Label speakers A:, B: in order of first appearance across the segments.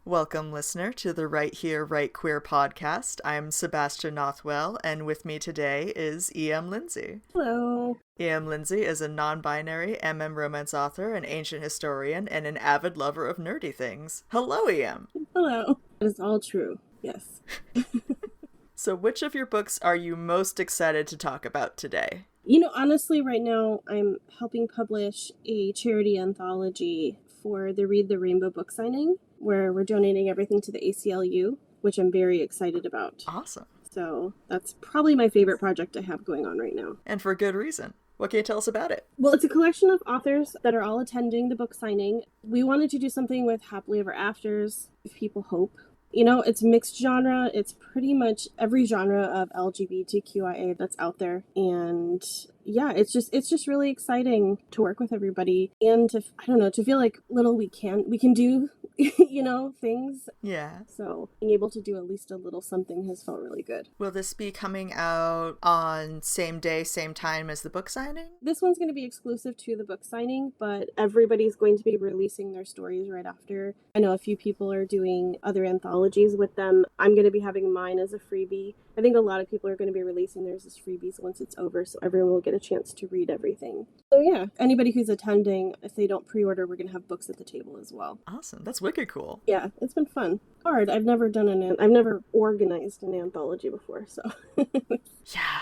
A: Welcome, listener, to the Right Here, Right Queer podcast. I'm Sebastian Nothwell, and with me today is E.M. Lindsey.
B: Hello.
A: E.M. Lindsey is a non-binary MM romance author, an ancient historian, and an avid lover of nerdy things. Hello, E.M.
B: Hello. That is all true. Yes.
A: So which of your books are you most excited to talk about today?
B: Honestly, right now I'm helping publish a charity anthology for the Read the Rainbow book signing, where we're donating everything to the ACLU, which I'm very excited about.
A: Awesome.
B: So that's probably my favorite project I have going on right now.
A: And for good reason. What can you tell us about it?
B: Well, it's a collection of authors that are all attending the book signing. We wanted to do something with happily ever afters, give people hope. It's mixed genre. It's pretty much every genre of LGBTQIA that's out there. And yeah, it's just really exciting to work with everybody and to feel like we can do, things.
A: Yeah.
B: So being able to do at least a little something has felt really good.
A: Will this be coming out on same day, same time as the book signing?
B: This one's going to be exclusive to the book signing, but everybody's going to be releasing their stories right after. I know a few people are doing other anthologies with them. I'm going to be having mine as a freebie. I think a lot of people are going to be releasing theirs as freebies once it's over, so everyone will get a chance to read everything. So yeah, anybody who's attending, if they don't pre-order, we're going to have books at the table as well.
A: Awesome. That's wicked cool.
B: Yeah, it's been fun. Hard. I've never organized an anthology before, so.
A: Yeah.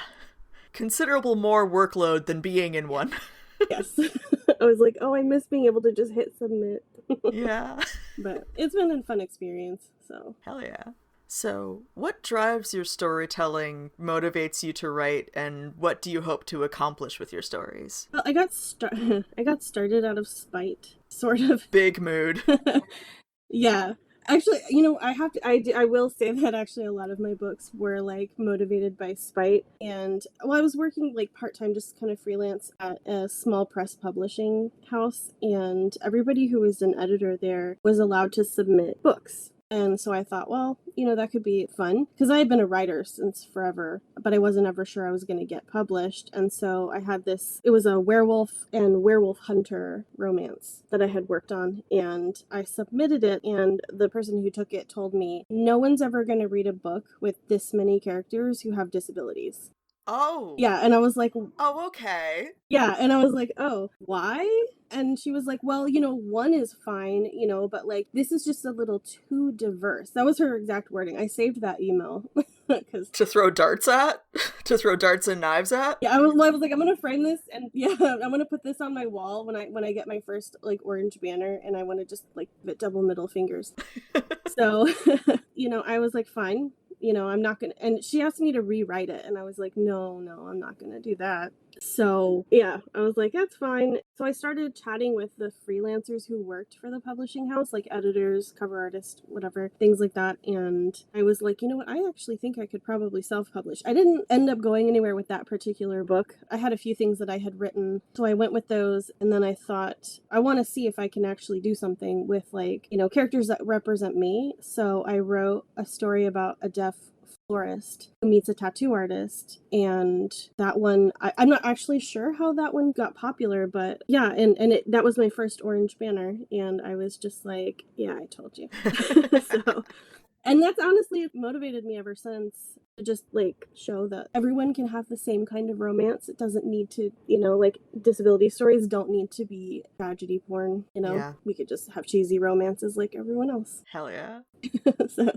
A: Considerable more workload than being in one.
B: Yes. I was like, I miss being able to just hit submit.
A: Yeah.
B: But it's been a fun experience, so.
A: Hell yeah. So, what drives your storytelling, motivates you to write, and what do you hope to accomplish with your stories?
B: Well, I got started out of spite, sort of.
A: Big mood.
B: Yeah. Actually, I will say that actually a lot of my books were motivated by spite. And I was working part-time, just kind of freelance at a small press publishing house, and everybody who was an editor there was allowed to submit books. And so I thought, that could be fun, because I had been a writer since forever, but I wasn't ever sure I was going to get published. And so I had it was a werewolf and werewolf hunter romance that I had worked on, and I submitted it, and the person who took it told me, no one's ever going to read a book with this many characters who have disabilities.
A: Oh.
B: Yeah, and I was like...
A: Oh, okay.
B: Yeah, and I was like, oh, why? And she was like, well, one is fine, but this is just a little too diverse. That was her exact wording. I saved that email.
A: To throw darts at? To throw darts and knives at?
B: Yeah, I was like, I'm going to frame this, and yeah, I'm going to put this on my wall when I get my first orange banner, and I want to just double middle fingers. So, I was like, fine. I'm not going to, and she asked me to rewrite it, and I was like, no, I'm not going to do that. So yeah, I was like, that's fine. So I started chatting with the freelancers who worked for the publishing house, like editors, cover artists, whatever, things like that. And I was like, you know what? I actually think I could probably self-publish. I didn't end up going anywhere with that particular book. I had a few things that I had written, so I went with those. And then I thought, I want to see if I can actually do something with characters that represent me. So I wrote a story about a deaf florist who meets a tattoo artist, and that one I'm not actually sure how that one got popular, but yeah, and that was my first orange banner, and I was just like, yeah, I told you. So, and that's honestly motivated me ever since, to just show that everyone can have the same kind of romance. It doesn't need to, disability stories don't need to be tragedy porn,
A: Yeah.
B: We could just have cheesy romances like everyone else.
A: Hell yeah.
B: So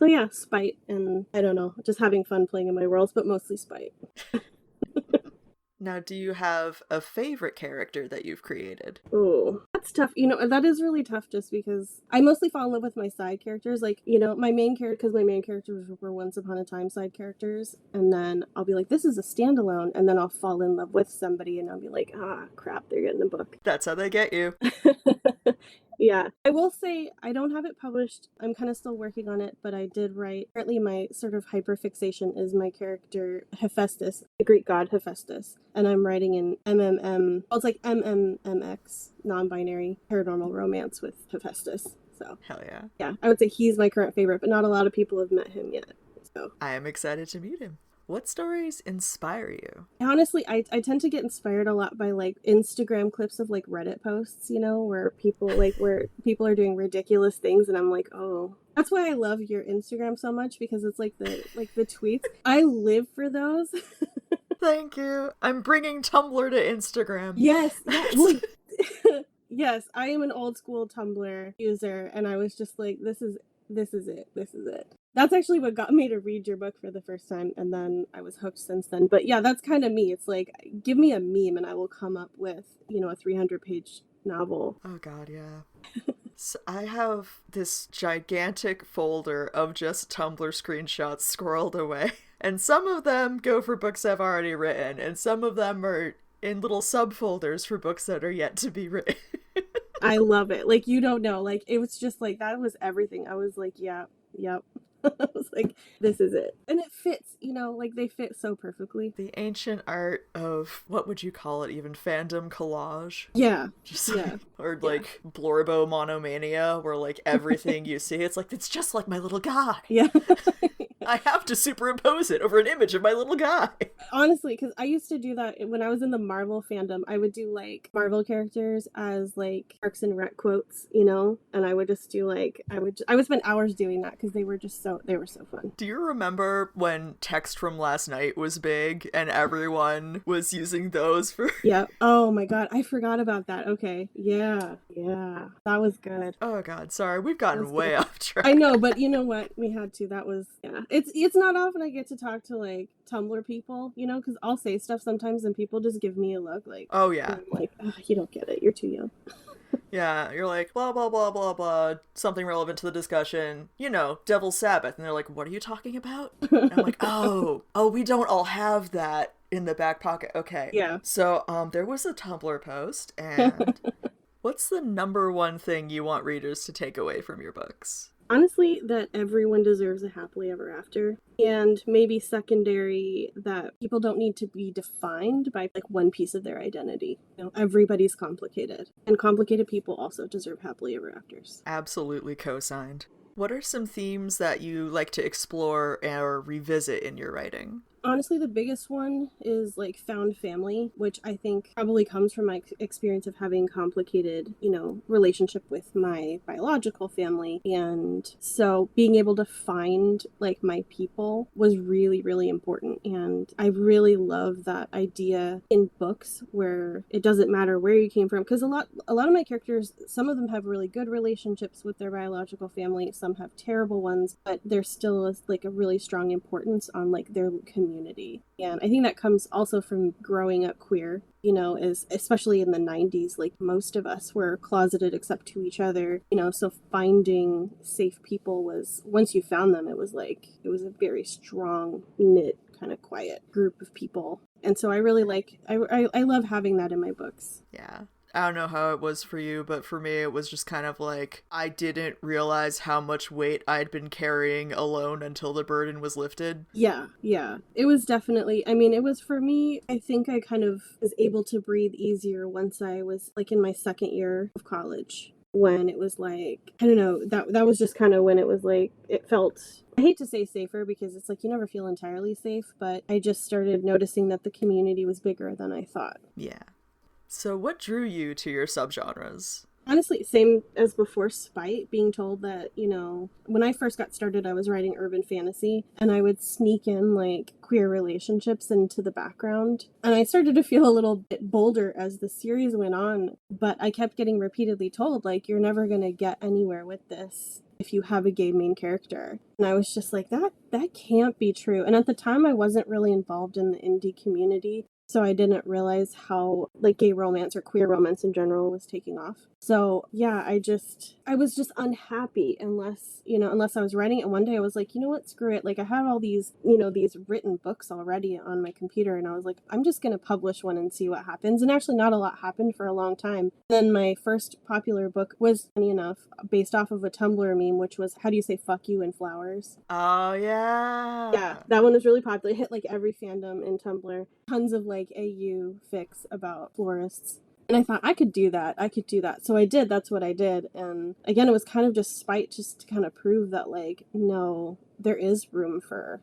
B: yeah, spite, and I don't know, just having fun playing in my worlds, but mostly spite.
A: Now, do you have a favorite character that you've created?
B: Oh, that's tough. That is really tough, just because I mostly fall in love with my side characters. My main character, because my main characters were once upon a time side characters, and then I'll be like, this is a standalone, and then I'll fall in love with somebody, and I'll be like, crap, they're getting a book.
A: That's how they get you.
B: Yeah. I will say I don't have it published. I'm kind of still working on it, but I did write. Currently, my sort of hyperfixation is my character Hephaestus, the Greek god Hephaestus, and I'm writing in MMM. Well, it's like MMMX, non-binary paranormal romance with Hephaestus. So
A: hell yeah.
B: Yeah, I would say he's my current favorite, but not a lot of people have met him yet. So
A: I am excited to meet him. What stories inspire you?
B: Honestly, I tend to get inspired a lot by like Instagram clips of like Reddit posts, where people are doing ridiculous things, and I'm like, oh, that's why I love your Instagram so much, because it's like the tweets. I live for those.
A: Thank you. I'm bringing Tumblr to Instagram.
B: Yes, yeah. Yes, I am an old school Tumblr user, and I was just like, this is it. That's actually what got me to read your book for the first time, and then I was hooked since then. But yeah, that's kind of me. It's like, give me a meme and I will come up with, a 300-page novel.
A: Oh god, yeah. So I have this gigantic folder of just Tumblr screenshots scrolled away. And some of them go for books I've already written, and some of them are in little subfolders for books that are yet to be written.
B: I love it. Like, you don't know. Like, it was just like, that was everything. I was like, yeah, yep. I was like, this is it. And it fits, like they fit so perfectly.
A: The ancient art of, what would you call it even, fandom collage?
B: Yeah.
A: Just
B: yeah.
A: Or like Blorbo monomania, where like everything you see, it's like, it's just like my little guy.
B: Yeah.
A: I have to superimpose it over an image of my little guy.
B: Honestly, because I used to do that when I was in the Marvel fandom. I would do like Marvel characters as like Parks and Rec quotes, and I would just do like, I would spend hours doing that because they were so fun.
A: Do you remember when Text from Last Night was big and everyone was using those for...
B: Yeah. Oh my god, I forgot about that. Okay. Yeah. That was good.
A: Oh god, sorry, we've gotten way off track.
B: I know, but you know what? We had to. That was, yeah. It's not often I get to talk to like Tumblr people, because I'll say stuff sometimes and people just give me a look like,
A: oh yeah,
B: I'm like, oh, you don't get it. You're too young.
A: Yeah, you're like, blah, blah, blah, blah, blah, something relevant to the discussion, Devil's Sabbath. And they're like, what are you talking about? And I'm like, oh, we don't all have that in the back pocket. Okay.
B: Yeah.
A: So, there was a Tumblr post, and what's the number one thing you want readers to take away from your books?
B: Honestly, that everyone deserves a happily ever after. And maybe secondary, that people don't need to be defined by like one piece of their identity. Everybody's complicated. And complicated people also deserve happily ever afters.
A: Absolutely co-signed. What are some themes that you like to explore or revisit in your writing?
B: Honestly, the biggest one is like found family, which I think probably comes from my experience of having complicated, relationship with my biological family. And so being able to find like my people was really, really important. And I really love that idea in books where it doesn't matter where you came from. Because a lot of my characters, some of them have really good relationships with their biological family. Some have terrible ones, but there still is like a really strong importance on like their community. And I think that comes also from growing up queer, especially in the 90s, like most of us were closeted except to each other, so finding safe people was, once you found them, it was a very strong, knit, kind of quiet group of people. And so I really I love having that in my books.
A: Yeah. I don't know how it was for you, but for me it was just kind of like, I didn't realize how much weight I'd been carrying alone until the burden was lifted.
B: Yeah. It was definitely, it was for me, I think I kind of was able to breathe easier once I was like in my second year of college, when it was like, I don't know, that was just kind of when it was like, it felt, I hate to say safer because it's like you never feel entirely safe, but I just started noticing that the community was bigger than I thought.
A: Yeah. So what drew you to your subgenres?
B: Honestly, same as before, spite, being told that, when I first got started, I was writing urban fantasy, and I would sneak in like queer relationships into the background. And I started to feel a little bit bolder as the series went on, but I kept getting repeatedly told, like, you're never going to get anywhere with this if you have a gay main character. And I was just like, that can't be true. And at the time, I wasn't really involved in the indie community. So I didn't realize how like gay romance or queer romance in general was taking off. So yeah, I was just unhappy unless I was writing it. And one day I was like, you know what, screw it. Like I had all these, these written books already on my computer. And I was like, I'm just going to publish one and see what happens. And actually not a lot happened for a long time. Then my first popular book was, funny enough, based off of a Tumblr meme, which was, how do you say fuck you in flowers?
A: Oh yeah.
B: Yeah, that one was really popular. It hit like every fandom in Tumblr. Tons of like AU fics about florists. And I thought, I could do that. I could do that. So I did. That's what I did. And again, it was kind of just spite, just to kind of prove that, like, no, there is room for,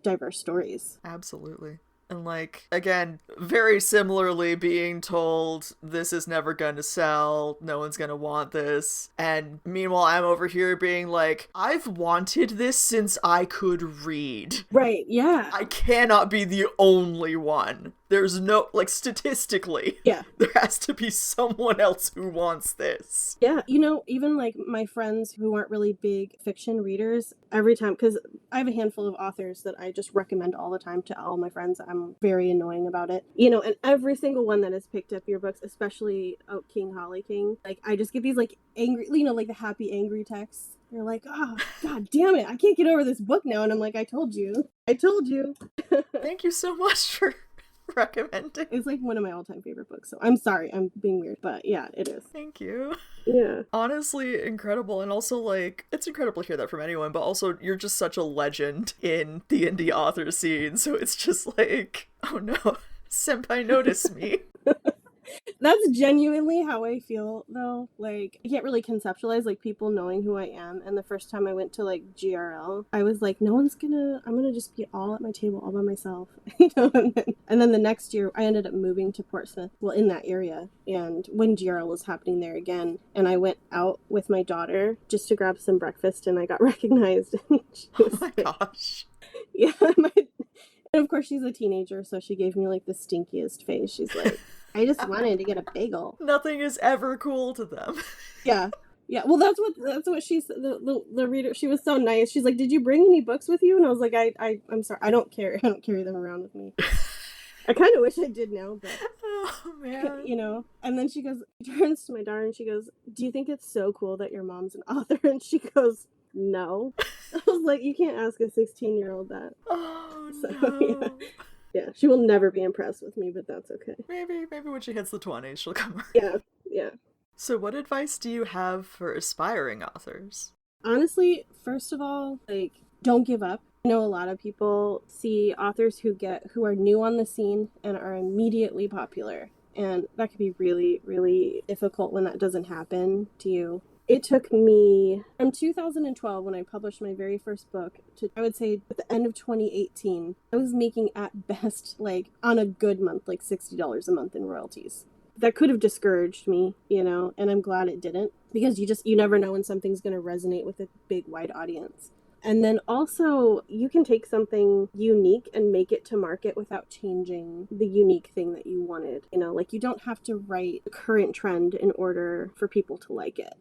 B: diverse stories.
A: Absolutely. And, like, again, very similarly being told this is never gonna sell, no one's gonna want this. And meanwhile, I'm over here being like, I've wanted this since I could read.
B: Right, yeah.
A: I cannot be the only one. There's no, like, statistically,
B: yeah,
A: there has to be someone else who wants this.
B: Yeah, even like my friends who aren't really big fiction readers, every time, because I have a handful of authors that I just recommend all the time to all my friends. I'm very annoying about it. And every single one that has picked up your books, especially Oak King, Holly King, like, I just get these, like, angry, like the happy, angry texts. They're like, oh, God damn it, I can't get over this book now. And I'm like, I told you.
A: Thank you so much for recommending.
B: It's like one of my all-time favorite books, so I'm sorry, I'm being weird, but yeah, it is.
A: Thank you.
B: Yeah.
A: Honestly, incredible. And also, like, it's incredible to hear that from anyone, but also you're just such a legend in the indie author scene, so it's just like, oh no, senpai noticed me.
B: That's genuinely how I feel, though. Like, I can't really conceptualize, like, people knowing who I am. And the first time I went to, like, GRL, I was like, I'm gonna just be all at my table all by myself. And then the next year, I ended up moving to Portsmouth, well, in that area. And when GRL was happening there again, and I went out with my daughter just to grab some breakfast, and I got recognized.
A: Oh my gosh.
B: Yeah. And of course, she's a teenager, so she gave me, like, the stinkiest face. She's like, I just wanted to get a bagel.
A: Nothing is ever cool to them.
B: Yeah. Well, that's what she said. The reader, she was so nice. She's like, "Did you bring any books with you?" And I was like, I'm sorry, I don't carry them around with me. I kind of wish I did now, but
A: oh man,
B: And then she turns to my daughter and she goes, "Do you think it's so cool that your mom's an author?" And she goes, "No." I was like, "You can't ask a 16-year-old that."
A: Oh no.
B: Yeah. Yeah, she will never be impressed with me, but that's okay.
A: Maybe when she hits the 20s, she'll come
B: around. Yeah.
A: So what advice do you have for aspiring authors?
B: Honestly, first of all, like, don't give up. I know a lot of people see authors who are new on the scene and are immediately popular. And that can be really, really difficult when that doesn't happen to you. It took me from 2012, when I published my very first book, to, I would say, at the end of 2018, I was making at best, like, on a good month, like $60 a month in royalties. That could have discouraged me, and I'm glad it didn't, because you never know when something's going to resonate with a big, wide audience. And then also, you can take something unique and make it to market without changing the unique thing that you wanted. Like, you don't have to write the current trend in order for people to like it.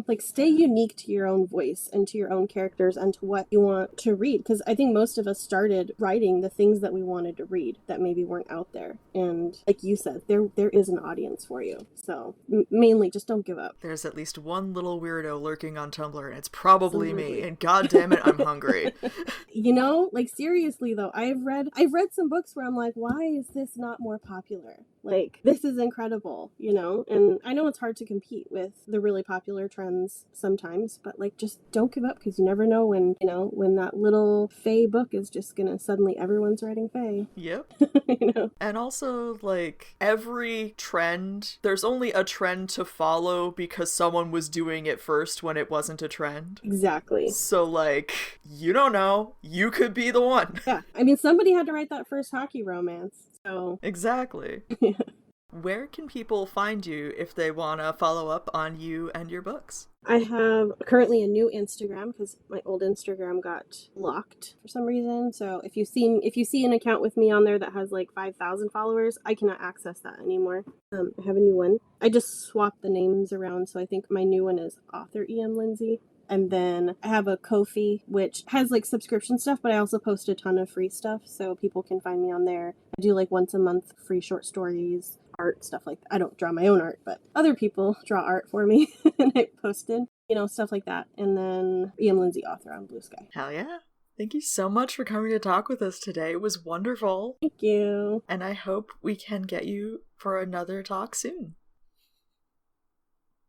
B: Like, stay unique to your own voice and to your own characters and to what you want to read. Because I think most of us started writing the things that we wanted to read that maybe weren't out there. And like you said, there is an audience for you. So mainly, just don't give up.
A: There's at least one little weirdo lurking on Tumblr, and it's probably me. And god damn it, I'm hungry.
B: Like, seriously though, I've read some books where I'm like, why is this not more popular? Like, this is incredible, and I know it's hard to compete with the really popular trends sometimes, but, like, just don't give up, because you never know when that little fae book is just gonna suddenly everyone's writing fae.
A: Yep. And also, like, every trend, there's only a trend to follow because someone was doing it first when it wasn't a trend.
B: Exactly.
A: So, like, you don't know, you could be the one.
B: Yeah, I mean, somebody had to write that first hockey romance. So.
A: Exactly. Where can people find you if they want to follow up on you and your books?
B: I have currently a new Instagram, because my old Instagram got locked for some reason. So if you see an account with me on there that has like 5,000 followers, I cannot access that anymore. I have a new one. I just swapped the names around, so I think my new one is author EM Lindsey. And then I have a Ko-fi, which has like subscription stuff, but I also post a ton of free stuff, so people can find me on there. I do like once a month free short stories, art, stuff like that. I don't draw my own art, but other people draw art for me and I post it, stuff like that. And then EM Lindsey author on Blue Sky.
A: Hell yeah. Thank you so much for coming to talk with us today. It was wonderful.
B: Thank you.
A: And I hope we can get you for another talk soon.